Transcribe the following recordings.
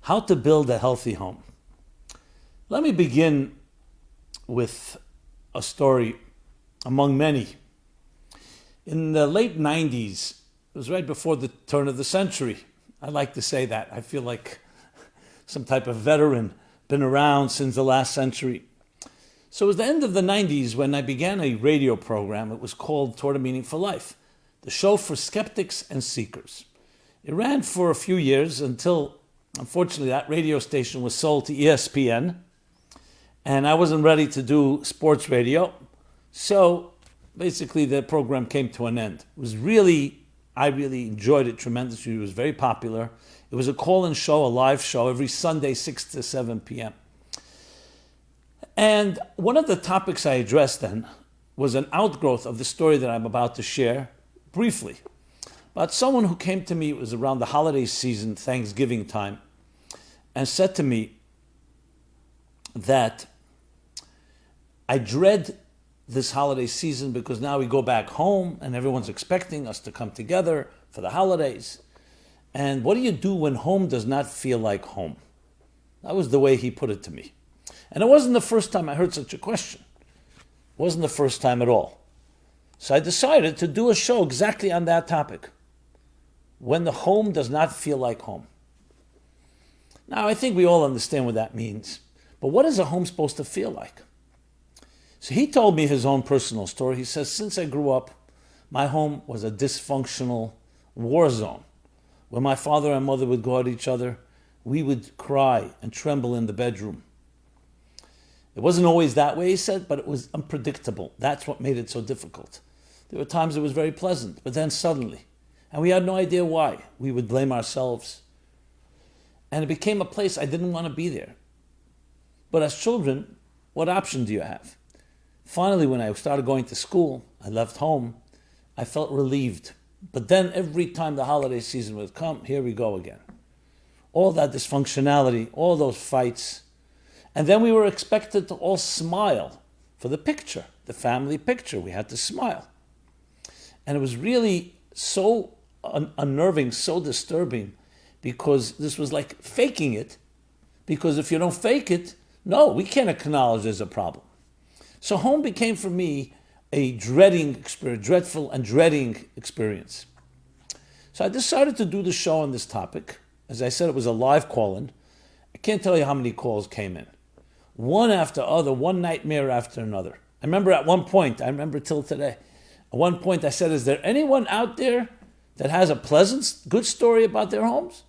How to build a healthy home. Let me begin with a story among many. In the late 90s, it was right before the turn of the century. I like to say that. I feel like some type of veteran, been around since the last century. So it was the end of the 90s when I began a radio program. It was called Toward a Meaningful Life, the show for skeptics and seekers. It ran for a few years until, unfortunately, that radio station was sold to ESPN, and I wasn't ready to do sports radio. So basically the program came to an end. I really enjoyed it tremendously. It was very popular. It was a call-in show, a live show, every Sunday, 6 to 7 p.m. And one of the topics I addressed then was an outgrowth of the story that I'm about to share briefly. About someone who came to me, it was around the holiday season, Thanksgiving time, and said to me that I dread this holiday season because now we go back home and everyone's expecting us to come together for the holidays. And what do you do when home does not feel like home? That was the way he put it to me. And it wasn't the first time I heard such a question. It wasn't the first time at all. So I decided to do a show exactly on that topic. When the home does not feel like home. Now, I think we all understand what that means. But what is a home supposed to feel like? So he told me his own personal story. He says, since I grew up, my home was a dysfunctional war zone. When my father and mother would go at each other, we would cry and tremble in the bedroom. It wasn't always that way, he said, but it was unpredictable. That's what made it so difficult. There were times it was very pleasant, but then suddenly, and we had no idea why, we would blame ourselves. And it became a place I didn't want to be there. But as children, what option do you have? Finally, when I started going to school, I left home, I felt relieved. But then every time the holiday season would come, here we go again. All that dysfunctionality, all those fights. And then we were expected to all smile for the picture, the family picture. We had to smile. And it was really so unnerving, so disturbing, because this was like faking it. Because if you don't fake it, no, we can't acknowledge there's a problem. So home became for me a dreading experience, dreadful and dreading experience. So I decided to do the show on this topic. As I said, it was a live call-in. I can't tell you how many calls came in. One after other, one nightmare after another. I remember at one point, till today, at one point I said, is there anyone out there that has a pleasant, good story about their homes?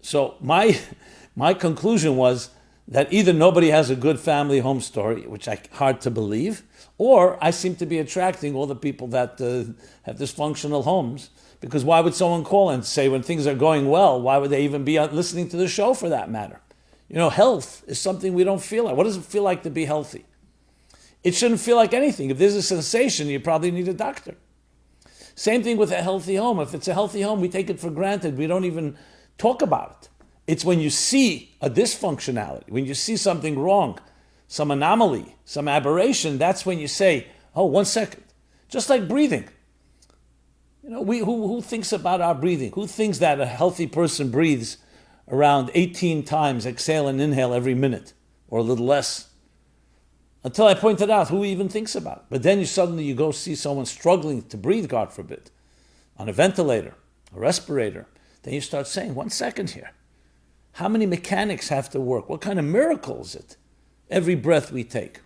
So my conclusion was that either nobody has a good family home story, which I hard to believe, or I seem to be attracting all the people that have dysfunctional homes. Because why would someone call and say when things are going well, why would they even be listening to the show for that matter? You know, health is something we don't feel like. What does it feel like to be healthy? It shouldn't feel like anything. If there's a sensation, you probably need a doctor. Same thing with a healthy home. If it's a healthy home, we take it for granted. We don't even talk about it. It's when you see a dysfunctionality, when you see something wrong, some anomaly, some aberration, that's when you say, oh, 1 second. Just like breathing. You know, who thinks about our breathing? Who thinks that a healthy person breathes around 18 times, exhale and inhale every minute, or a little less? Until I pointed out, who even thinks about it? But then you go see someone struggling to breathe, God forbid, on a ventilator, a respirator. Then you start saying, 1 second here. How many mechanics have to work? What kind of miracle is it? Every breath we take.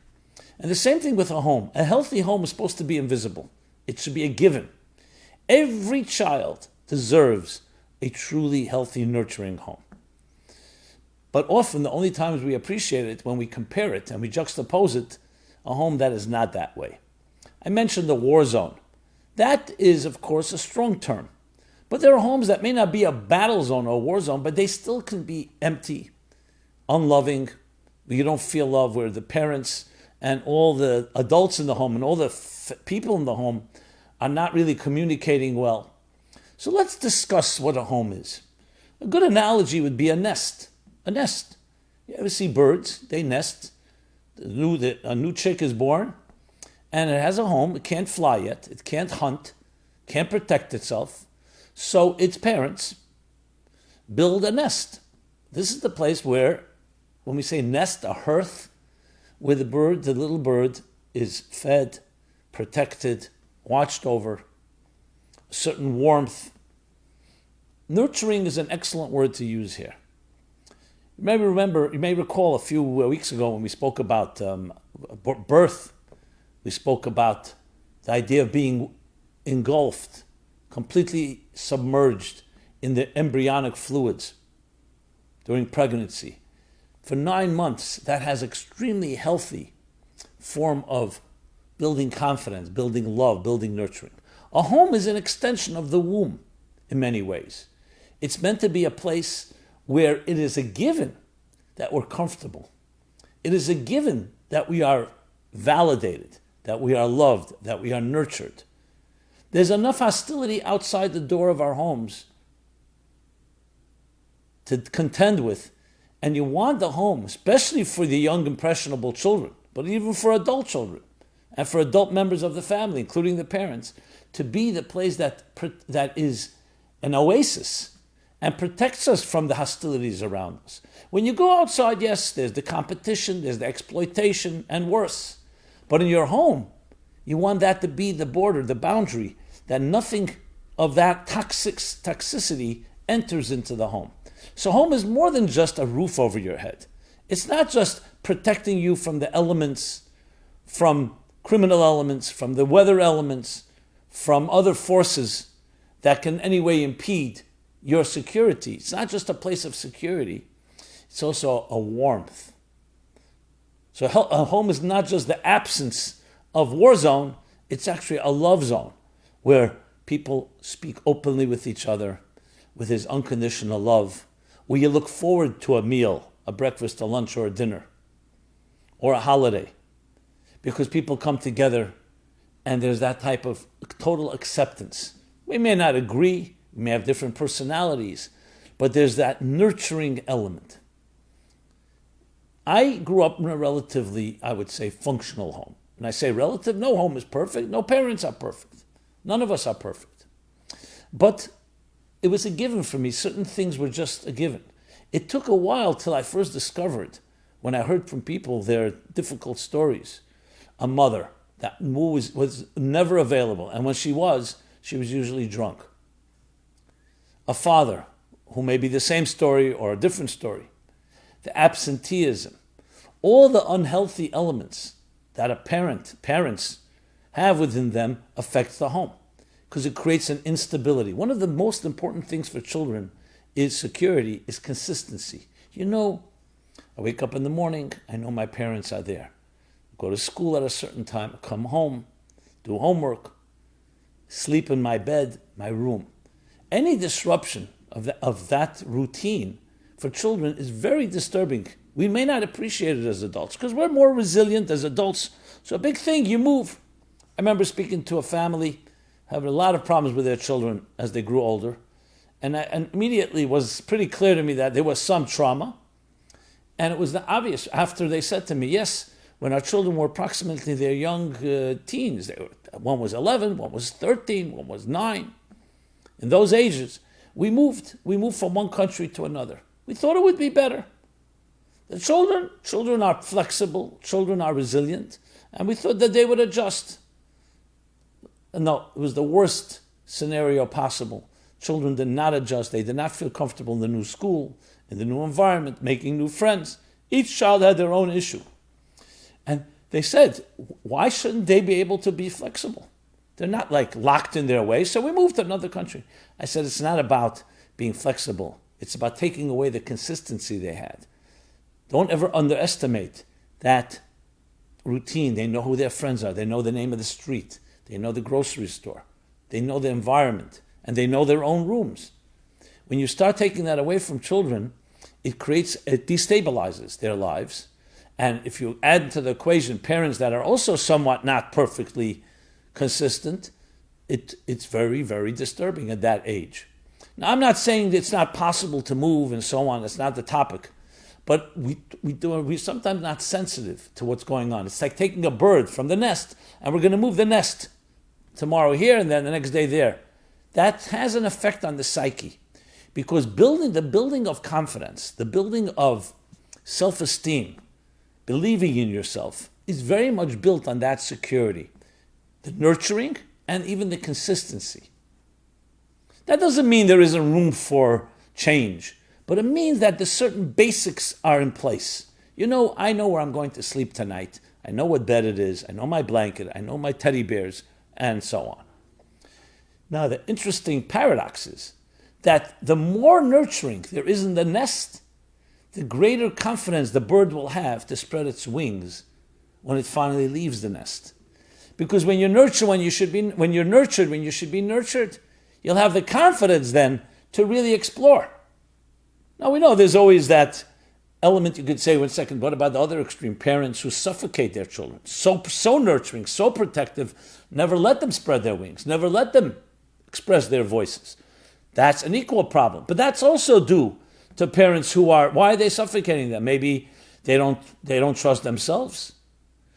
And the same thing with a home. A healthy home is supposed to be invisible. It should be a given. Every child deserves a truly healthy, nurturing home. But often the only times we appreciate it when we compare it and we juxtapose it, a home that is not that way. I mentioned the war zone. That is, of course, a strong term. But there are homes that may not be a battle zone or a war zone, but they still can be empty, unloving, where you don't feel love, where the parents and all the adults in the home and all the people in the home are not really communicating well. So let's discuss what a home is. A good analogy would be a nest. A nest. You ever see birds? They nest. A new chick is born, and it has a home. It can't fly yet. It can't hunt. Can't protect itself. So its parents build a nest. This is the place where, when we say nest, a hearth, where the little bird, is fed, protected, watched over, a certain warmth. Nurturing is an excellent word to use here. You may recall a few weeks ago when we spoke about birth, we spoke about the idea of being engulfed, completely submerged in the embryonic fluids during pregnancy. For 9 months, that has extremely healthy form of building confidence, building love, building nurturing. A home is an extension of the womb in many ways. It's meant to be a place where it is a given that we're comfortable. It is a given that we are validated, that we are loved, that we are nurtured. There's enough hostility outside the door of our homes to contend with, and you want the home, especially for the young, impressionable children, but even for adult children and for adult members of the family, including the parents, to be the place that is an oasis and protects us from the hostilities around us. When you go outside, yes, there's the competition, there's the exploitation, and worse. But in your home, you want that to be the border, the boundary, that nothing of that toxicity enters into the home. So home is more than just a roof over your head. It's not just protecting you from the elements, from criminal elements, from the weather elements, from other forces that can anyway impede your security. It's not just a place of security. It's also a warmth. So a home is not just the absence of war zone, it's actually a love zone where people speak openly with each other with his unconditional love, where you look forward to a meal, a breakfast, a lunch, or a dinner, or a holiday, because people come together and there's that type of total acceptance. We may not agree, we may have different personalities, but there's that nurturing element. I grew up in a relatively, I would say, functional home. And I say relative, no home is perfect, no parents are perfect. None of us are perfect. But it was a given for me. Certain things were just a given. It took a while till I first discovered, when I heard from people their difficult stories, a mother that was never available. And when she was usually drunk. A father who may be the same story or a different story. The absenteeism. All the unhealthy elements that parents have within them affects the home, because it creates an instability. One of the most important things for children is security, is consistency. I wake up in the morning, I know my parents are there. Go to school at a certain time, come home, do homework, sleep in my bed, my room. Any disruption of that routine for children is very disturbing. We may not appreciate it as adults because we're more resilient as adults. So a big thing, you move. I remember speaking to a family having a lot of problems with their children as they grew older. And immediately was pretty clear to me that there was some trauma. And it was obvious after they said to me, yes, when our children were approximately their young teens, one was 11, one was 13, one was 9. In those ages, we moved from one country to another. We thought it would be better. The children are flexible, children are resilient, and we thought that they would adjust. No, it was the worst scenario possible. Children did not adjust. They did not feel comfortable in the new school, in the new environment, making new friends. Each child had their own issue. And they said, why shouldn't they be able to be flexible? They're not locked in their ways, so we moved to another country. I said, it's not about being flexible. It's about taking away the consistency they had. Don't ever underestimate that routine. They know who their friends are. They know the name of the street. They know the grocery store. They know the environment. And they know their own rooms. When you start taking that away from children, it destabilizes their lives. And if you add to the equation parents that are also somewhat not perfectly consistent, it's very, very disturbing at that age. Now, I'm not saying that it's not possible to move and so on. That's not the topic. But we're sometimes not sensitive to what's going on. It's like taking a bird from the nest, and we're going to move the nest tomorrow here and then the next day there. That has an effect on the psyche. Because the building of confidence, the building of self-esteem, believing in yourself, is very much built on that security, the nurturing and even the consistency. That doesn't mean there isn't room for change, but it means that the certain basics are in place. I know where I'm going to sleep tonight. I know what bed it is. I know my blanket. I know my teddy bears, and so on. Now, the interesting paradox is that the more nurturing there is in the nest, the greater confidence the bird will have to spread its wings when it finally leaves the nest. Because when you're nurtured when you should be nurtured, you'll have the confidence then to really explore. Now we know there's always that element you could say, one second, what about the other extreme? Parents who suffocate their children. So nurturing, so protective, never let them spread their wings, never let them express their voices. That's an equal problem. But that's also due to parents who why are they suffocating them? Maybe they don't trust themselves.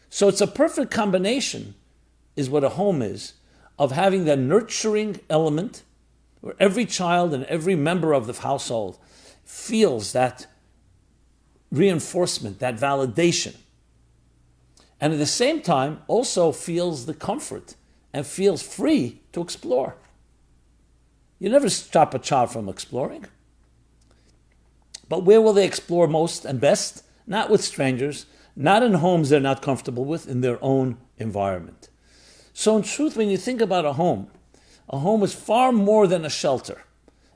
So it's a perfect combination, is what a home is, of having that nurturing element where every child and every member of the household feels that reinforcement, that validation. And at the same time, also feels the comfort and feels free to explore. You never stop a child from exploring. But where will they explore most and best? Not with strangers, not in homes they're not comfortable with, in their own environment. So in truth, when you think about a home is far more than a shelter.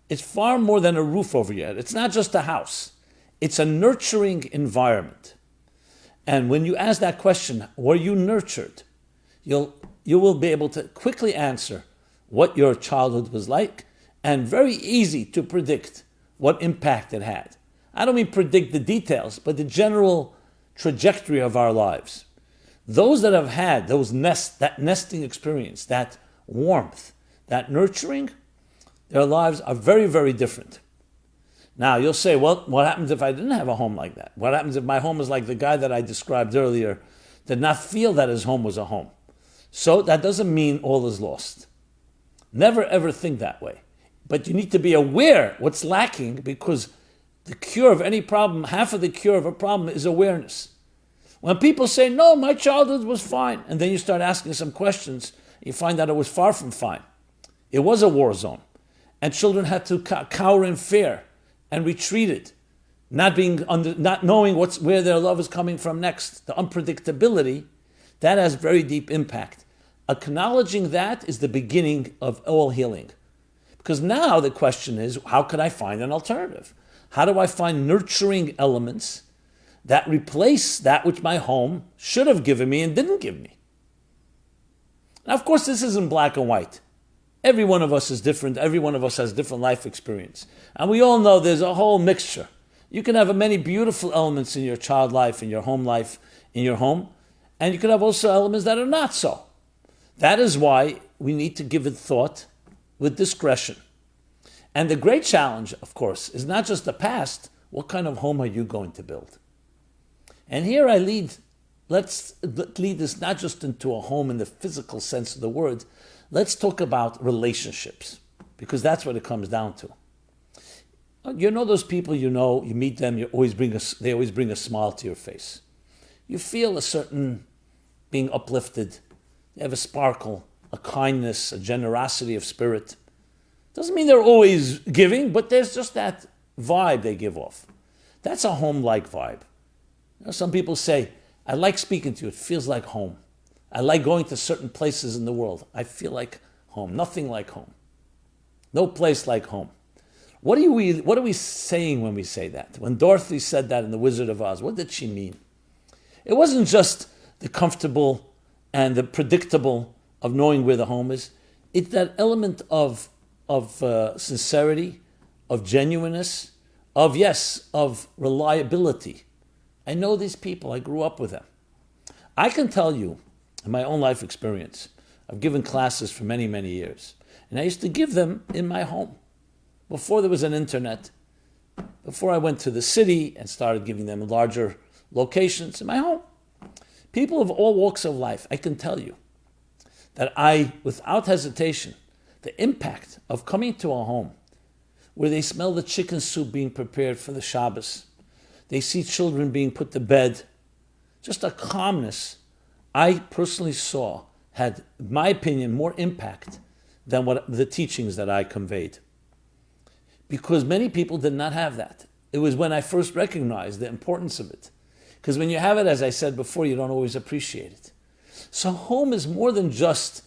It's far more than a roof over your head. It's not just a house. It's a nurturing environment. And when you ask that question, were you nurtured? You will be able to quickly answer what your childhood was like, and very easy to predict what impact it had. I don't mean predict the details, but the general trajectory of our lives. Those that have had that nesting experience, that warmth, that nurturing, their lives are very, very different. Now, you'll say, well, what happens if I didn't have a home like that? What happens if my home is like the guy that I described earlier, did not feel that his home was a home? So that doesn't mean all is lost. Never, ever think that way. But you need to be aware what's lacking, because the cure of any problem, half of the cure of a problem is awareness. When people say, no, my childhood was fine, and then you start asking some questions, you find out it was far from fine. It was a war zone. And children had to cower in fear and retreated, not knowing where their love is coming from next. The unpredictability, that has very deep impact. Acknowledging that is the beginning of all healing. Because now the question is, how could I find an alternative? How do I find nurturing elements that replace that which my home should have given me and didn't give me? Now, of course, this isn't black and white. Every one of us is different. Every one of us has different life experience. And we all know there's a whole mixture. You can have many beautiful elements in your child life, in your home life, in your home. And you can have also elements that are not so. That is why we need to give it thought with discretion. And the great challenge, of course, is not just the past. What kind of home are you going to build? And here let's lead this not just into a home in the physical sense of the word. Let's talk about relationships, because that's what it comes down to. You know those people, you meet them, they always bring a smile to your face. You feel a certain being uplifted. They have a sparkle, a kindness, a generosity of spirit. Doesn't mean they're always giving, but there's just that vibe they give off. That's a home-like vibe. Some people say, I like speaking to you, it feels like home. I like going to certain places in the world. I feel like home. Nothing like home. No place like home. What are we saying when we say that? When Dorothy said that in The Wizard of Oz, what did she mean? It wasn't just the comfortable and the predictable of knowing where the home is. It's that element of sincerity, of genuineness, of reliability. I know these people. I grew up with them. I can tell you, in my own life experience, I've given classes for many, many years. And I used to give them in my home. Before there was an internet, before I went to the city and started giving them larger locations, in my home. People of all walks of life, I can tell you that without hesitation, the impact of coming to a home where they smell the chicken soup being prepared for the Shabbos. They see children being put to bed. Just a calmness I personally saw had, in my opinion, more impact than what the teachings that I conveyed. Because many people did not have that. It was when I first recognized the importance of it. Because when you have it, as I said before, you don't always appreciate it. So home is more than just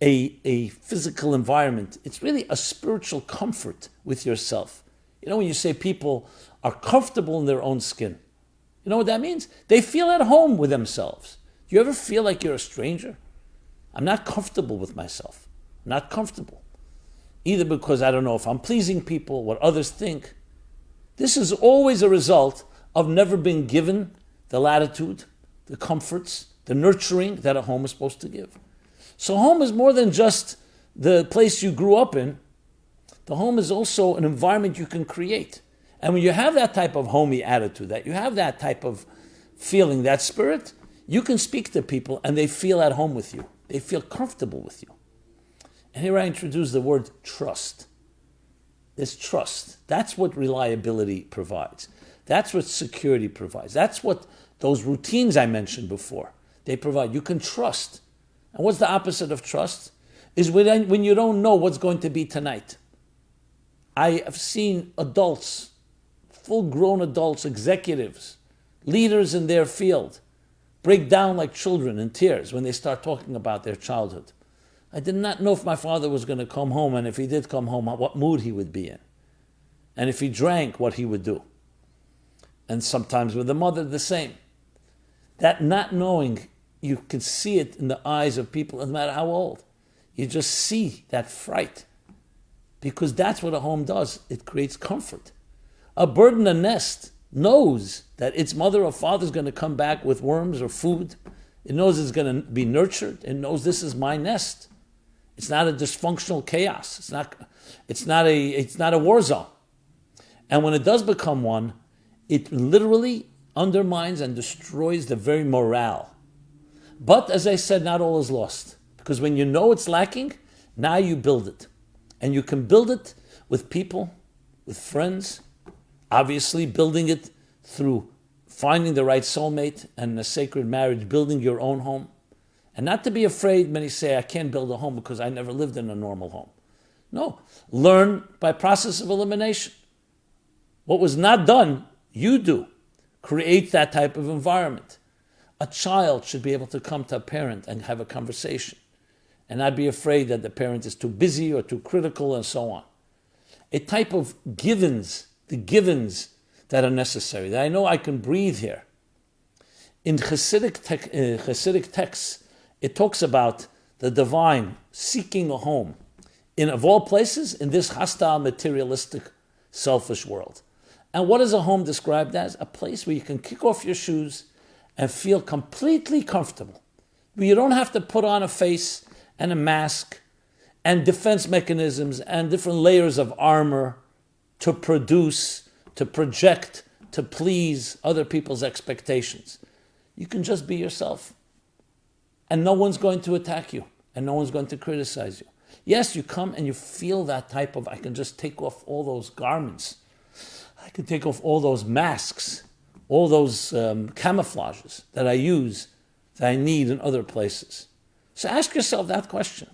a physical environment. It's really a spiritual comfort with yourself. You know, when you say people are comfortable in their own skin, you know what that means? They feel at home with themselves. Do you ever feel like you're a stranger? I'm not comfortable with myself. I'm not comfortable. Either because I don't know if I'm pleasing people, what others think. This is always a result of never being given the latitude, the comforts, the nurturing that a home is supposed to give. So home is more than just the place you grew up in. The home is also an environment you can create. And when you have that type of homey attitude, that you have that type of feeling, that spirit, you can speak to people and they feel at home with you. They feel comfortable with you. And here I introduce the word trust. There's trust. That's what reliability provides. That's what security provides. That's what those routines I mentioned before, they provide. You can trust. And what's the opposite of trust? Is when you don't know what's going to be tonight. I have seen adults, full-grown adults, executives, leaders in their field, break down like children in tears when they start talking about their childhood. I did not know if my father was going to come home, and if he did come home, what mood he would be in. And if he drank, what he would do. And sometimes with the mother, the same. That not knowing, you can see it in the eyes of people, no matter how old. You just see that fright. Because that's what a home does. It creates comfort. A bird in a nest knows that its mother or father is going to come back with worms or food. It knows it's going to be nurtured. It knows this is my nest. It's not a dysfunctional chaos. It's not a war zone. And when it does become one, it literally undermines and destroys the very morale. But as I said, not all is lost. Because when you know it's lacking, now you build it. And you can build it with people, with friends, obviously building it through finding the right soulmate and a sacred marriage, building your own home. And not to be afraid, many say, I can't build a home because I never lived in a normal home. No, learn by process of elimination. What was not done, you do. Create that type of environment. A child should be able to come to a parent and have a conversation and not be afraid that the parent is too busy or too critical and so on. A type of givens, the givens that are necessary, that I know I can breathe here. In Hasidic texts, it talks about the divine seeking a home in, of all places, in this hostile, materialistic, selfish world. And what is a home described as? A place where you can kick off your shoes and feel completely comfortable. Where you don't have to put on a face and a mask and defense mechanisms and different layers of armor to produce, to project, to please other people's expectations. You can just be yourself. And no one's going to attack you. And no one's going to criticize you. Yes, you come and you feel that type of, I can just take off all those garments. I can take off all those masks, all those camouflages that I use, that I need in other places. So ask yourself that question.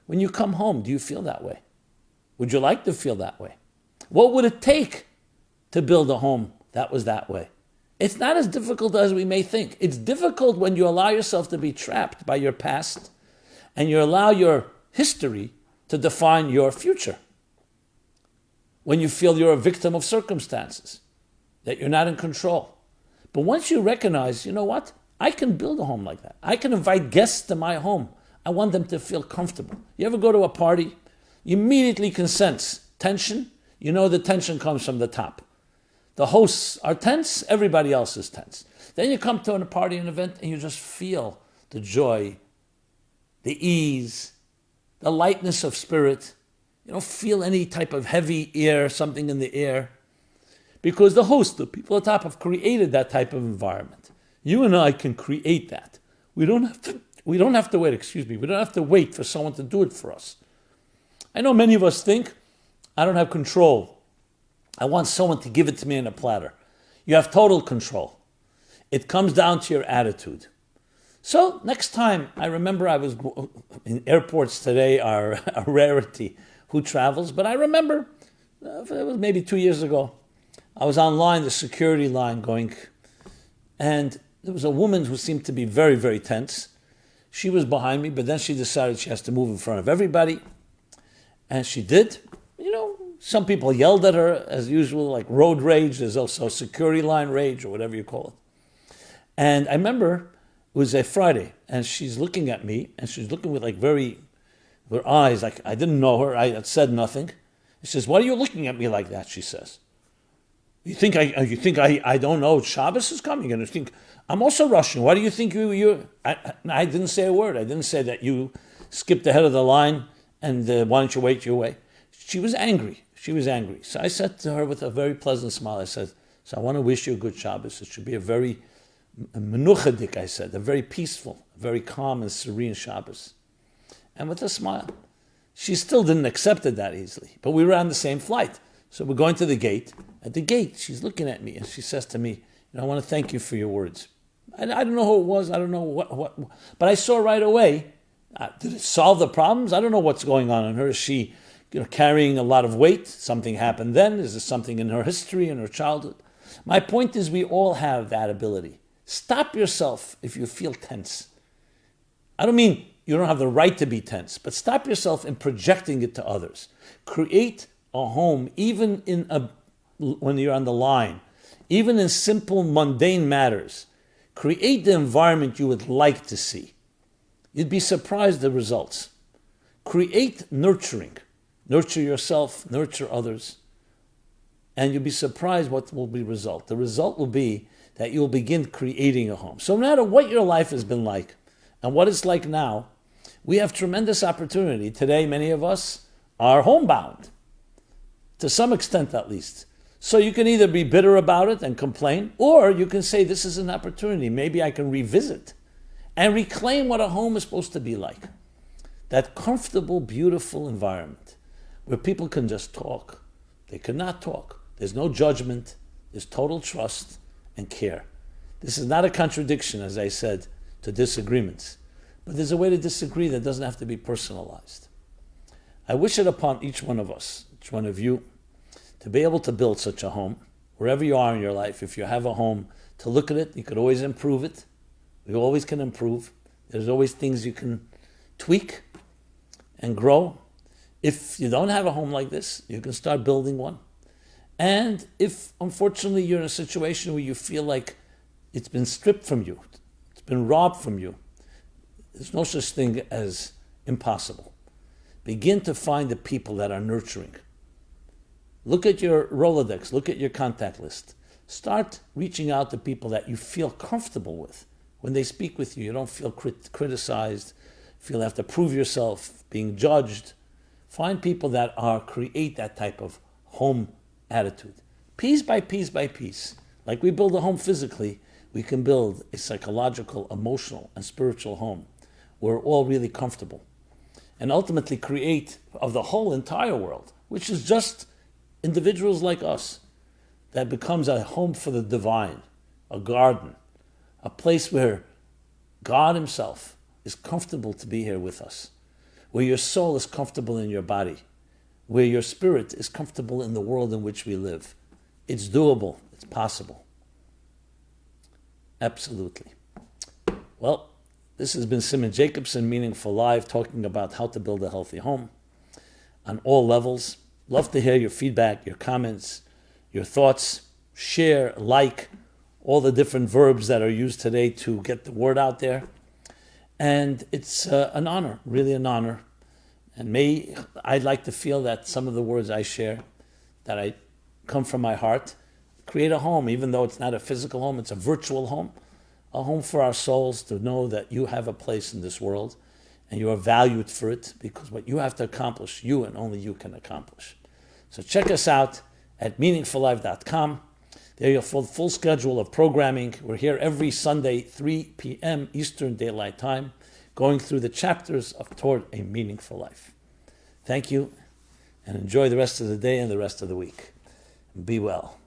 When you come home, do you feel that way? Would you like to feel that way? What would it take to build a home that was that way? It's not as difficult as we may think. It's difficult when you allow yourself to be trapped by your past and you allow your history to define your future. When you feel you're a victim of circumstances, that you're not in control. But once you recognize, you know what? I can build a home like that. I can invite guests to my home. I want them to feel comfortable. You ever go to a party? You immediately can sense tension. You know the tension comes from the top. The hosts are tense, everybody else is tense. Then you come to a party, an event, and you just feel the joy, the ease, the lightness of spirit. You don't feel any type of heavy air, something in the air. Because the host, the people at top, have created that type of environment. You and I can create that. We don't have to wait, We don't have to wait for someone to do it for us. I know many of us think, I don't have control. I want someone to give it to me in a platter. You have total control. It comes down to your attitude. So next time, I remember I was in airports today are a rarity. Who travels? But I remember, it was maybe 2 years ago, I was online, the security line going, and there was a woman who seemed to be very, very tense. She was behind me, but then she decided she has to move in front of everybody. And she did. Some people yelled at her, as usual, like road rage. There's also security line rage, or whatever you call it. And I remember it was a Friday, and she's looking at me, and she's looking with her eyes, like I didn't know her. I had said nothing. She says, "Why are you looking at me like that?" She says. You think I don't know Shabbos is coming, and you think I'm also Russian. Why do you think I didn't say a word. I didn't say that you skipped ahead of the line, and why don't you wait your way? She was angry. So I said to her with a very pleasant smile, I said, so I want to wish you a good Shabbos. It should be a very menuchadik, I said, a very peaceful, very calm and serene Shabbos. And with a smile. She still didn't accept it that easily, but we were on the same flight. So we're going to the gate. At the gate, she's looking at me and she says to me, I want to thank you for your words. I don't know who it was. I don't know what, but I saw right away, did it solve the problems? I don't know what's going on in her. Is she carrying a lot of weight? Something happened then? Is there something in her history, in her childhood? My point is we all have that ability. Stop yourself if you feel tense. I don't mean you don't have the right to be tense, but stop yourself in projecting it to others. Create a home, even when you're on the line, even in simple, mundane matters. Create the environment you would like to see. You'd be surprised at the results. Create nurturing. Nurture yourself, nurture others, and you'll be surprised what will be the result. The result will be that you'll begin creating a home. So no matter what your life has been like and what it's like now, we have tremendous opportunity. Today, many of us are homebound, to some extent at least. So you can either be bitter about it and complain, or you can say, this is an opportunity. Maybe I can revisit and reclaim what a home is supposed to be like. That comfortable, beautiful environment where people can just talk. They cannot talk. There's no judgment. There's total trust and care. This is not a contradiction, as I said, to disagreements. But there's a way to disagree that doesn't have to be personalized. I wish it upon each one of us, each one of you, to be able to build such a home, wherever you are in your life. If you have a home, to look at it, you could always improve it. We always can improve. There's always things you can tweak and grow. If you don't have a home like this, you can start building one. And if, unfortunately, you're in a situation where you feel like it's been stripped from you, it's been robbed from you, there's no such thing as impossible. Begin to find the people that are nurturing. Look at your Rolodex, look at your contact list. Start reaching out to people that you feel comfortable with. When they speak with you, you don't feel criticized, feel you have to prove yourself, being judged. Find people that create that type of home attitude. Piece by piece by piece. Like we build a home physically, we can build a psychological, emotional, and spiritual home where we're all really comfortable. And ultimately create of the whole entire world, which is just individuals like us, that becomes a home for the divine, a garden, a place where God himself is comfortable to be here with us, where your soul is comfortable in your body, where your spirit is comfortable in the world in which we live. It's doable. It's possible. Absolutely. Well, this has been Simon Jacobson, Meaningful Life, talking about how to build a healthy home on all levels. Love to hear your feedback, your comments, your thoughts. Share, like, all the different verbs that are used today to get the word out there. And it's an honor, really an honor. And I'd like to feel that some of the words I share, that I come from my heart, create a home, even though it's not a physical home, it's a virtual home, a home for our souls to know that you have a place in this world and you are valued for it, because what you have to accomplish, you and only you can accomplish. So check us out at meaningfullife.com. There you'll find full schedule of programming. We're here every Sunday, 3 p.m. Eastern Daylight Time, going through the chapters of Toward a Meaningful Life. Thank you. and enjoy the rest of the day and the rest of the week. Be well.